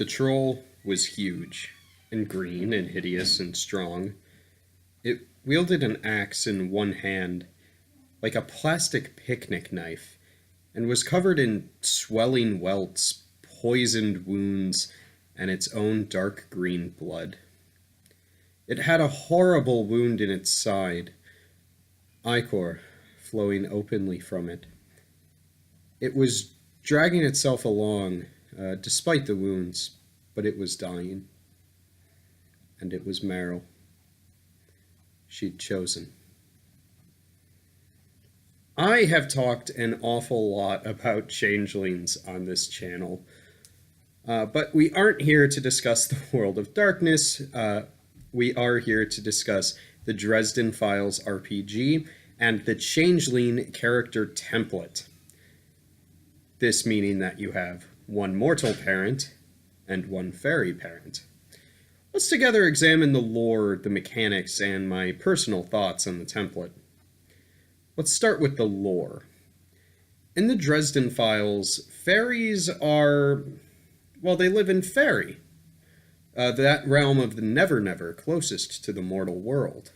The troll was huge, and green, and hideous, and strong. It wielded an axe in one hand, like a plastic picnic knife, and was covered in swelling welts, poisoned wounds, and its own dark green blood. It had a horrible wound in its side, ichor flowing openly from it. It was dragging itself along, despite the wounds, but it was dying. And it was Meryl. She'd chosen. I have talked an awful lot about changelings on this channel, but we aren't here to discuss the World of Darkness. We are here to discuss the Dresden Files RPG and the Changeling character template. This meaning that you have one mortal parent and one fairy parent. Let's together examine the lore, the mechanics, and my personal thoughts on the template. Let's start with the lore. In the Dresden Files, fairies are, well, they live in fairy, that realm of the Never Never closest to the mortal world.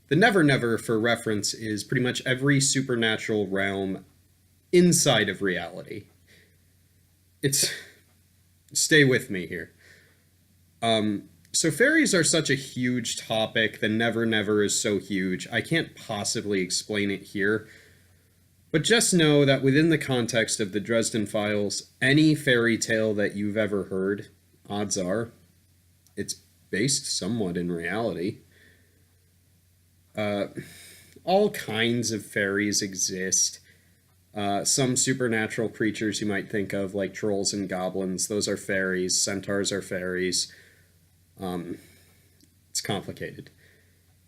The Never Never, for reference, is pretty much every supernatural realm inside of reality. Stay with me here. So fairies are such a huge topic, the Never Never is so huge, I can't possibly explain it here. But just know that within the context of the Dresden Files, any fairy tale that you've ever heard, odds are, it's based somewhat in reality. All kinds of fairies exist. Some supernatural creatures you might think of, like trolls and goblins, those are fairies. Centaurs are fairies. It's complicated.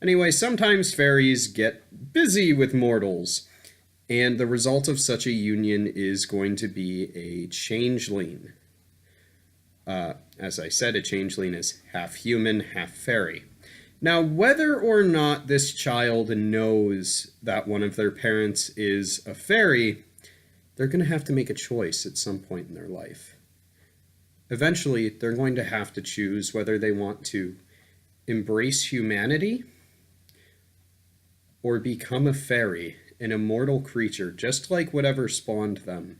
Anyway, sometimes fairies get busy with mortals, and the result of such a union is going to be a changeling. As I said, a changeling is half human, half fairy. Now, whether or not this child knows that one of their parents is a fairy, they're going to have to make a choice at some point in their life. Eventually, they're going to have to choose whether they want to embrace humanity or become a fairy, an immortal creature, just like whatever spawned them.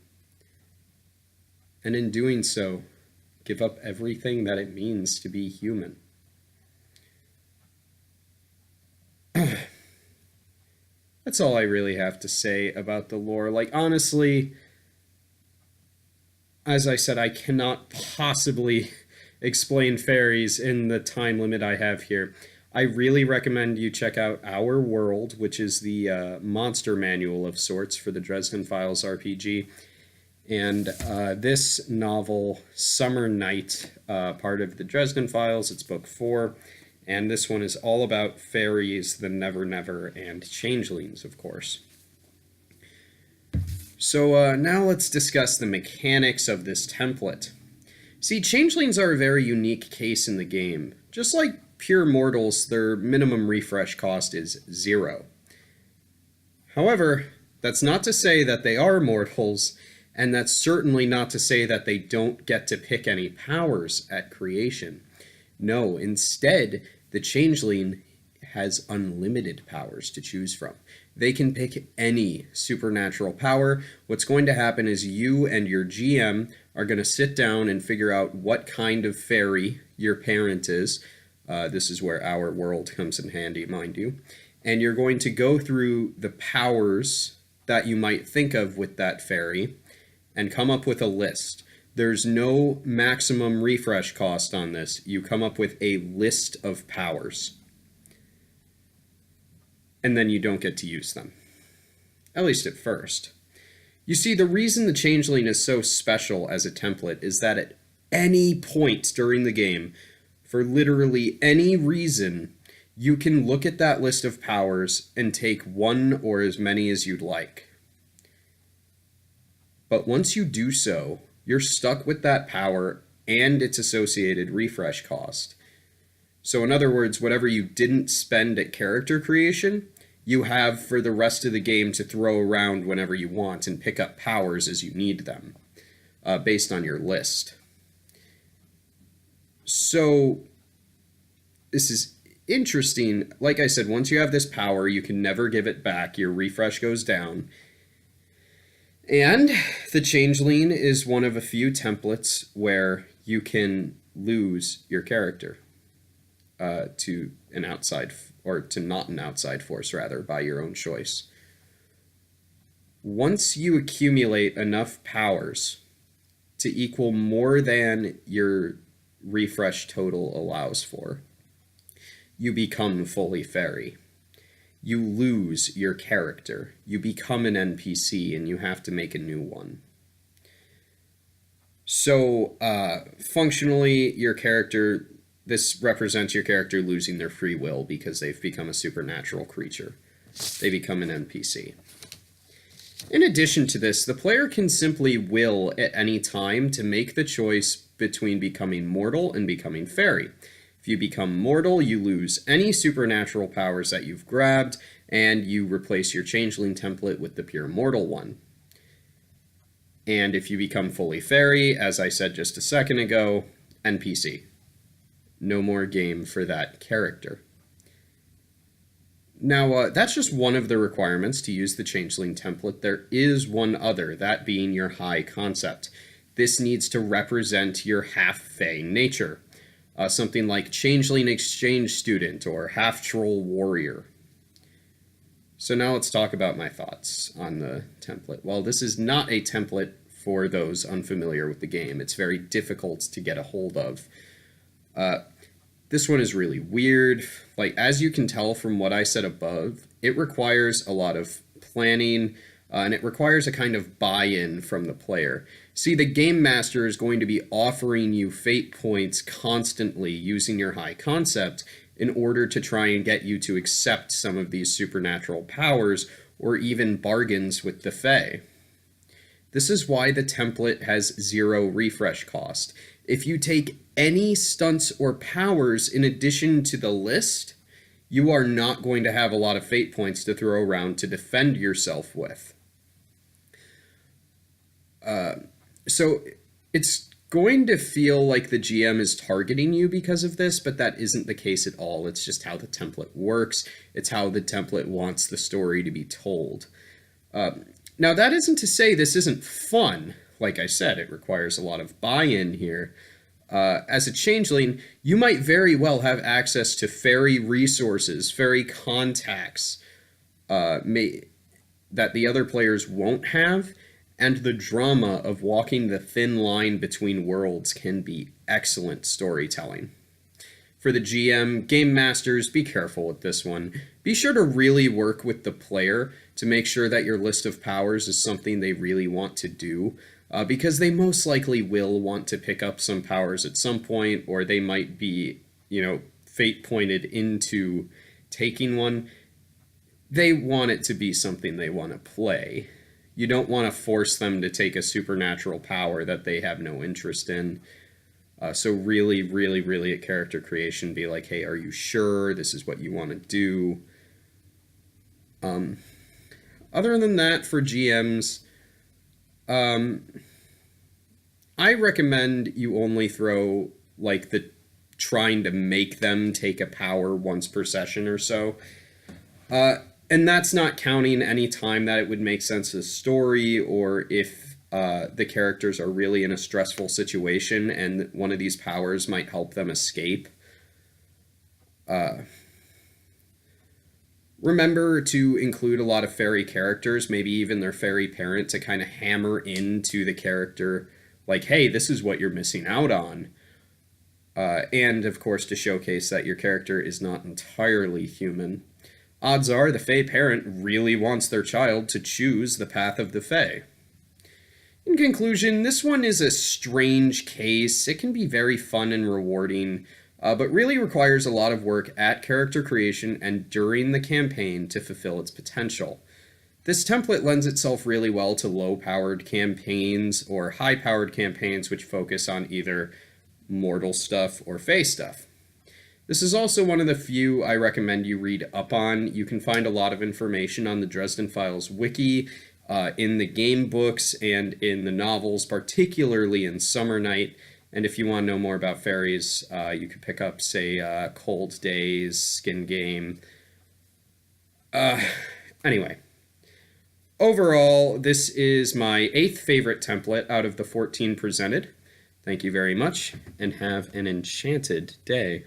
And in doing so, give up everything that it means to be human. That's all I really have to say about the lore. Like, honestly, as I said, I cannot possibly explain fairies in the time limit I have here. I really recommend you check out Our World, which is the monster manual of sorts for the Dresden Files RPG. And this novel, Summer Night, part of the Dresden Files, it's book 4. And this one is all about fairies, the Never Never, and changelings, of course. So now let's discuss the mechanics of this template. See, changelings are a very unique case in the game. Just like pure mortals, their minimum refresh cost is 0. However, that's not to say that they are mortals, and that's certainly not to say that they don't get to pick any powers at creation. No, instead, the changeling has unlimited powers to choose from. They can pick any supernatural power. What's going to happen is you and your GM are going to sit down and figure out what kind of fairy your parent is. This is where Our World comes in handy, mind you. And you're going to go through the powers that you might think of with that fairy and come up with a list. There's no maximum refresh cost on this. You come up with a list of powers. And then you don't get to use them. At least at first. You see, the reason the changeling is so special as a template is that at any point during the game, for literally any reason, you can look at that list of powers and take one or as many as you'd like. But once you do so, you're stuck with that power and its associated refresh cost. So in other words, whatever you didn't spend at character creation, you have for the rest of the game to throw around whenever you want and pick up powers as you need them, based on your list. So this is interesting. Like I said, once you have this power, you can never give it back. Your refresh goes down. And the Changeling is one of a few templates where you can lose your character to an outside, or to not an outside force, rather, by your own choice. Once you accumulate enough powers to equal more than your refresh total allows for, you become fully fairy. You lose your character. You become an NPC and you have to make a new one. So, functionally, your character, this represents your character losing their free will because they've become a supernatural creature. They become an NPC. In addition to this, the player can simply will at any time to make the choice between becoming mortal and becoming fairy. If you become mortal, you lose any supernatural powers that you've grabbed, and you replace your Changeling template with the pure mortal one. And if you become fully fairy, as I said just a second ago, NPC. No more game for that character. Now, that's just one of the requirements to use the Changeling template. There is one other, that being your high concept. This needs to represent your half-fae nature. Something like Changeling Exchange Student or Half-Troll Warrior. So now let's talk about my thoughts on the template. Well, this is not a template for those unfamiliar with the game. It's very difficult to get a hold of. This one is really weird. Like, as you can tell from what I said above, it requires a lot of planning, and it requires a kind of buy-in from the player. See, the Game Master is going to be offering you fate points constantly using your high concept in order to try and get you to accept some of these supernatural powers, or even bargains with the Fae. This is why the template has 0 refresh cost. If you take any stunts or powers in addition to the list, you are not going to have a lot of fate points to throw around to defend yourself with. So it's going to feel like the GM is targeting you because of this, but that isn't the case at all. It's just how the template works. It's how the template wants the story to be told. Now, that isn't to say this isn't fun. Like I said, it requires a lot of buy-in here. As a Changeling, you might very well have access to fairy resources, fairy contacts that the other players won't have, and the drama of walking the thin line between worlds can be excellent storytelling. For the GM, Game Masters, be careful with this one. Be sure to really work with the player to make sure that your list of powers is something they really want to do, because they most likely will want to pick up some powers at some point, or they might be, fate pointed into taking one. They want it to be something they want to play. You don't want to force them to take a supernatural power that they have no interest in. So really, really, really at character creation, be like, hey, are you sure this is what you want to do? Other than that, for GMs, I recommend you only throw, like, the trying to make them take a power once per session or so. And that's not counting any time that it would make sense to the story, or if the characters are really in a stressful situation and one of these powers might help them escape. Remember to include a lot of fairy characters, maybe even their fairy parent, to kind of hammer into the character, like, hey, this is what you're missing out on. And, of course, to showcase that your character is not entirely human. Odds are the Fae parent really wants their child to choose the path of the Fae. In conclusion, this one is a strange case. It can be very fun and rewarding, but really requires a lot of work at character creation and during the campaign to fulfill its potential. This template lends itself really well to low-powered campaigns or high-powered campaigns which focus on either mortal stuff or Fae stuff. This is also one of the few I recommend you read up on. You can find a lot of information on the Dresden Files wiki, in the game books, and in the novels, particularly in Summer Night. And if you want to know more about fairies, you could pick up, say, Cold Days, Skin Game. Anyway, overall, this is my 8th favorite template out of the 14 presented. Thank you very much, and have an enchanted day.